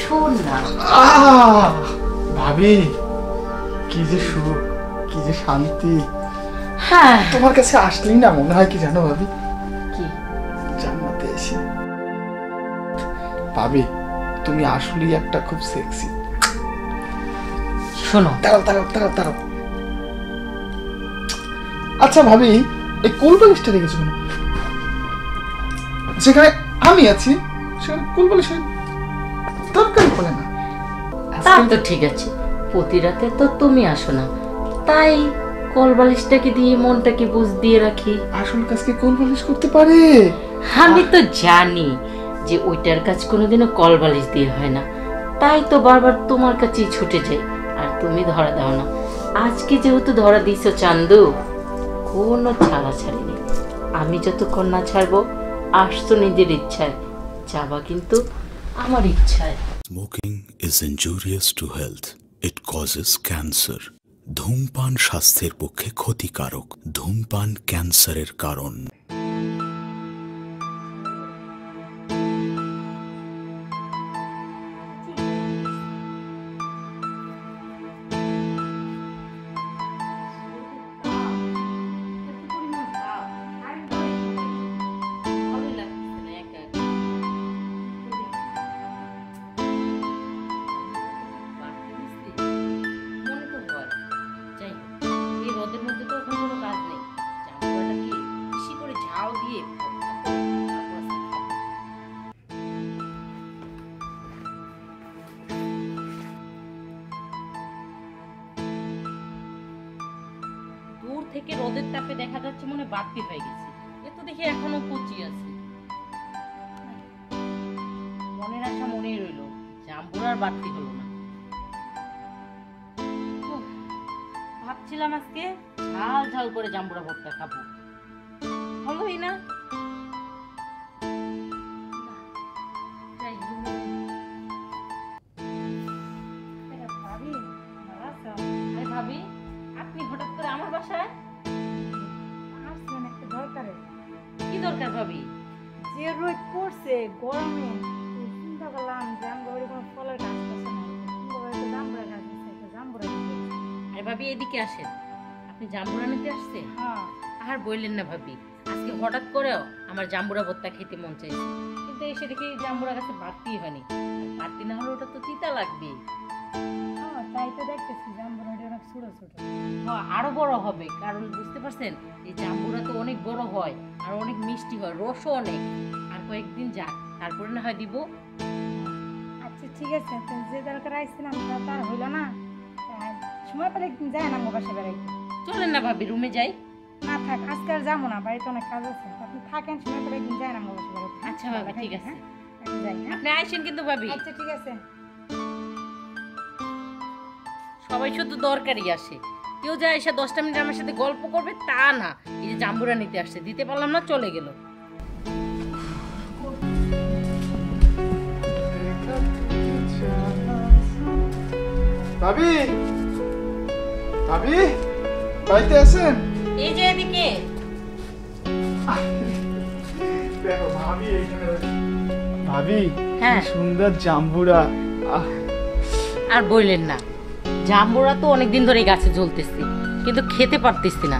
শোন না। ভাবি কি যে সুখ, কি যে শান্তি। হ্যাঁ, তোমার কাছে আসলেই না মনে হয় কি জানো ভাবি, কি জান্নাতে এসে। ভাবি তুমি আসলেই একটা খুব সেক্সি। শোনো, দাঁড়াও দাঁড়াও দাঁড়াও দাঁড়াও। আচ্ছা ভাবি, এই কোলবালিশটা রেখেছো কেন? যেখানে আমি আছি সেখানে কোলবালিশের দরকার পড়ে না। তা তো ঠিক আছে, প্রতি রাতে তো তুমি আসো না, তাই কলবালিশটাকে দিয়ে মনটাকে বুঝ দিয়ে রাখি। আসল কাজকে কোলবালিশ করতে পারে? আমি তো জানি যে ওইটার কাজ কোনোদিনও কলবালিশ দিয়ে হয় না, তাই তো বারবার তোমার কাছেই ছুটে যাই, আর তুমি ধরা দাও না। আজকে যেহেতু ধরা দিয়েছো চান্দু, কোনো ছাড়াছাড়ি নেই। আমি যতক্ষণ না ছাড়বো, আসছো নিজের ইচ্ছায়, যাবা কিন্তু আমার ইচ্ছায়। Smoking is injurious to health. It causes cancer. ধূমপান স্বাস্থ্যের পক্ষে ক্ষতিকারক। ধূমপান ক্যান্সারের কারণ। দূর থেকে রোদের তাপে দেখা যাচ্ছে মনে বাড়তি হয়ে গেছে, এ তো দেখি এখনো কচি আছে। মনের আশা মনেই রইল, জাম্বুরার বাড়তি হলো না। ভাবছিলাম আজকে ঝাল ঝাল করে জাম্বুরা ভর্তা খাবো, হলোই না। ভাবি, আপনি হঠাৎ করে আমার বাসায় আসছেন একটা দরকারে? কি দরকার ভাবি? যে রোদ পড়ছে গরমে, চিন্তা করলাম যে আমরা ওই কোনো ফলের গাছ আছে না, একটা জাম্বুরা গাছ আছে, একটা জাম্বুরা দিতে। আরে ভাবি এদিকে আসেন, আপনি জাম্বুরা নিতে আসছেন? হ্যাঁ, আর বললেন না ভাবি, আজকে হঠাৎ করেও আমার জাম্বুরা ভর্তা খেতে মন চাইছে, কিন্তু এসে দেখি জাম্বুরা গাছে বাড়তি হয়নি। আর বাড়তি না হলে ওটা তো তিতা লাগবে। তাই তো দেখতেছি জাম্বুরা অনেক ছোট ছোট। হ্যাঁ, আরো বড় হবে, কারণ বুঝতে পারছেন এই জাম্বুরা তো অনেক বড় হয় আর অনেক মিষ্টি হয়, রসও অনেক। আর কয়েকদিন যাক, তারপরে না হয় দিব। আচ্ছা ঠিক আছে, তো যে দরকার আসছিলাম তা তার হইলো না, সময় পেলে একদিন যায় না আমার বাসায় বেড়াইতে। চলেন না ভাবি, রুমে যাই। না থাক, আজকে আর যাবো না, বাড়িতে অনেক কাজ আছে, আপনি থাকেন, সময় পেলে একদিন যায় না আমার বাসায় বেড়াইতে। আচ্ছা ভাবি, ঠিক আছে, আমি যাই। হ্যাঁ, আপনি আইসেন কিন্তু ভাবি। আচ্ছা ঠিক আছে। সবাই শুধু দরকারই আসে, কেউ যায় এসে 10টা মিনিট আমার সাথে গল্প করবে তা না। এই যে জাম্বুরা নিতে আসছে, দিতে পারলাম না, চলে গেল। ভাবি, ভাবি বাড়িতে আছেন? এই যে এদিকে। দেখো ভাবি এইখানে। ভাবি হ্যাঁ, কি সুন্দর জাম্বুরা। আর বললেন না, জাম্বুরা তো অনেকদিন ধরে গাছে ঝুলতেছি, কিন্তু খেতে পারতেছি না।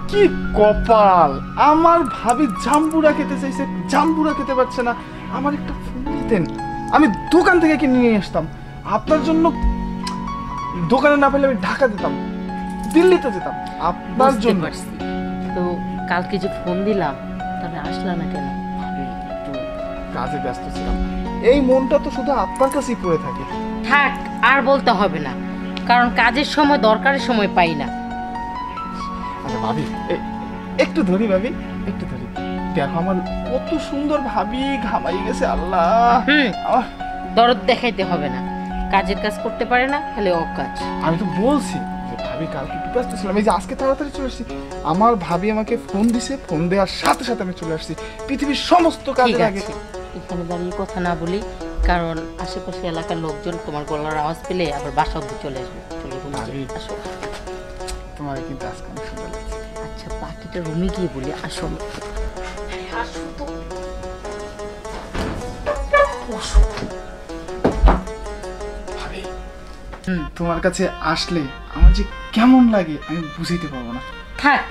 কি কপাল আমার, ভাবি জাম্বুরা খেতে চাইছে, জাম্বুরা খেতে পারছে না। আমার একটা ফোন দিতেন, আমি দোকান থেকে কিনে নিয়ে আসতাম আপনার জন্য। দোকানে না পেলে আমি ঢাকা যেতাম, দিল্লিতে যেতাম আপনার জন্য। তো কালকে যে ফোন দিলাম, তবে আসলা না কেন? একটু কাজে ব্যস্ত ছিলাম, এই মনটা তো শুধু আপনার কাছেই পড়ে থাকে। থাক, আর বলতে হবে না, কারণ কাজের সময় দরকারের সময় পাই না। আচ্ছা ভাবি, একটু ধরি ভাবি, একটু ধরি। দেখো আমার কত সুন্দর ভাবি, ঘামাই গেছে আল্লাহ। দরদ দেখাইতে হবে না, কাজের কাজ করতে পারে না, খালি অকাজ। আমি তো বলছি যে ভাবি কালকে একটু ব্যস্ত ছিলাম, এই যে আজকে তাড়াতাড়ি চলে আসছি। আমার ভাবি আমাকে ফোন দিছে, ফোন দেওয়ার সাথে সাথে আমি চলে আসছি। পৃথিবীর সমস্ত কাজের আগে এখানে দাঁড়িয়ে কথা না বলি, কারণ আশেপাশে এলাকার লোকজন তোমার গলার আওয়াজ পেলে আবার বাসা অব্দি চলে আসবে। আসো, তোমার কিন্তু আজকে অনেক সুন্দর লাগছে। আচ্ছা বাকিটা রুমে গিয়ে বলি। আসো, আসো তো। তোমার কাছে আসলে আমার যে কেমন লাগে আমি বুঝাইতে পারবো না। থাক,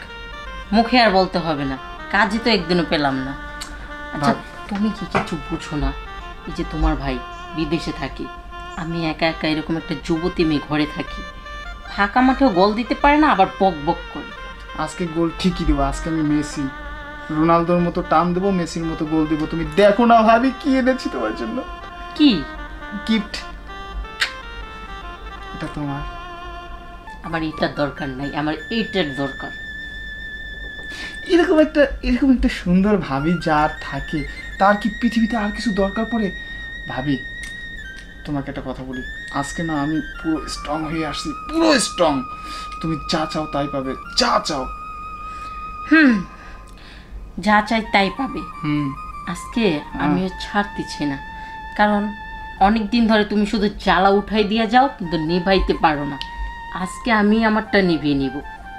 মুখে আর বলতে হবে না, কাজই তো একদিনও পেলাম না। আচ্ছা, তুমি কি কিছু বুঝো না? এই যে তোমার ভাই বিদেশে থাকি, আমি একা একা এরকম একটা যুবতী মেয়ে ঘরে থাকি, ফাঁকা মাঠেও গোল দিতে পারে না, আবার বক বক করে। আজকে গোল ঠিকই দেবো। আজকে আমি মেসি, রোনালদোর মতো টান দেবো, মেসির মতো গোল দেবো। তুমি দেখো না ভাবি কি এনেছি তোমার জন্য। কি গিফট? এটা তোমার। আমার এটার দরকার নাই, আমার এইটার দরকার। এরকম একটা সুন্দর ভাবি যার থাকে, তার কি পৃথিবীতে আর কিছু দরকার পড়ে? ভাবি, তোমাকে একটা কথা বলি, আজকে না আমি পুরো স্ট্রং হয়ে আসছি, পুরো স্ট্রং। তুমি যা চাও তাই পাবে, যা চাও। যা চাই তাই পাবে। হুম। আজকে আমিও ছাড়তেছি না, কারণ অনেক দিন ধরে তুমি শুধু জ্বালা উঠাই দিয়ে যাও, কিন্তু নিভাইতে পারো না। আজকে আমি আমারটা নিভিয়ে নিব।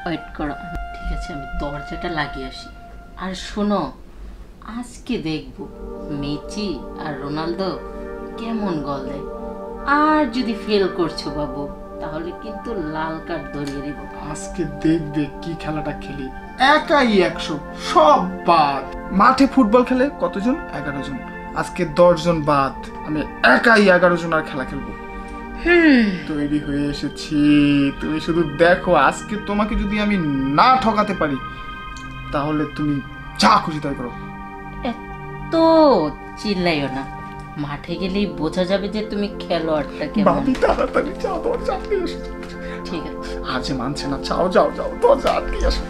ওয়েট করো। ঠিক আছে, আমি দরজাটা লাগিয়ে আসি। আর শোনো, আজকে দেখবো মেসি আর রোনালদো কেমন গোল দেয়। আর যদি ফেল করছো বাবু, তাহলে কিন্তু লাল কার্ড ধরিয়ে দিব। আজকে দেখবে কি খেলাটা খেলি। একাই 100, সব বাদ। মাঠে ফুটবল খেলে কতজন? 11 জন। আজকে 10 জন বাদ, আমি একাই 11 জন আর খেলা খেলবো। তৈরি হয়ে এসেছি, তুমি শুধু দেখো। আজকে তোমাকে যদি আমি না ঠকাতে পারি, তাহলে তুমি যা খুশি তাই করো। এত চিল্লাইও না, মাঠে গেলেই বোঝা যাবে যে তুমি খেলোয়াড়টা কেমন। বাবি তাড়াতাড়ি যাও, তোমার চাকরি এসে। ঠিক আছে। আজ মানছে না, যাও যাও যাও, তোমার চাকরি আসো।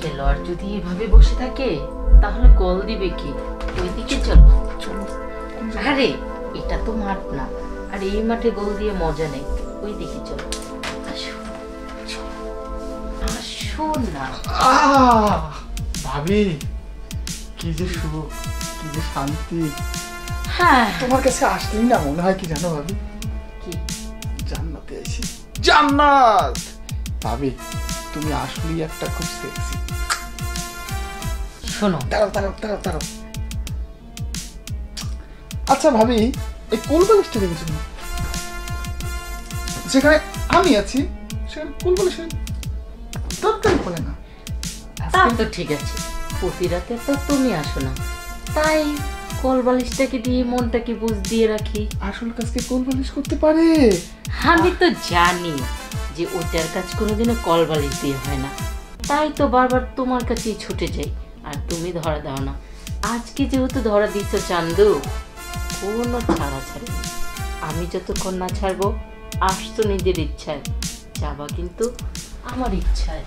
খেলোয়াড় যদি এভাবে বসে থাকে, তাহলে গোল দিবে কি? ওইদিকে চলো। চলো। আরে এটা তো মাঠ না, আর এই মাঠে গোল দিয়ে মজা নেই। ওইদিকে চলো, আসো আসো না। ভাবি, কি যে সুখ, কি যে শান্তি। হ্যাঁ, তোমার কাছে আসলেই না মনে হয় কি জানো ভাবি? কি? জান্নাতে আইছি, জান্নাত। ভাবি, তুমি আসলেই একটা খুব সেক্সি। শোনো, দাঁড়াও দাঁড়াও দাঁড়াও দাঁড়াও। আচ্ছা ভাবি, এই কোলবালিশটা দেখেছো না? যেখানে আমি আছি সেখানে কোলবালিশের দরকার পড়ে না। তা তো ঠিক আছে, প্রতি রাতে তো তুমি আসো না, তাই কলবালিশটাকে দিয়ে মনটাকে বুঝ দিয়ে রাখি। আসল কাজকে কোলবালিশ করতে পারে। আমি তো জানি যে ওইটার কাজ কোনোদিনও কলবালিশ দিয়ে হয় না, তাই তো বারবার তোমার কাছেই ছুটে যাই, আর তুমি ধরা দাও না। আজকে যেহেতু ধরা দিচ্ছ চান্দু, কোনো ছাড়া ছাড়বে। আমি যতক্ষণ না ছাড়বো, আসতো নিজের ইচ্ছায়, যাবা কিন্তু আমার ইচ্ছায়।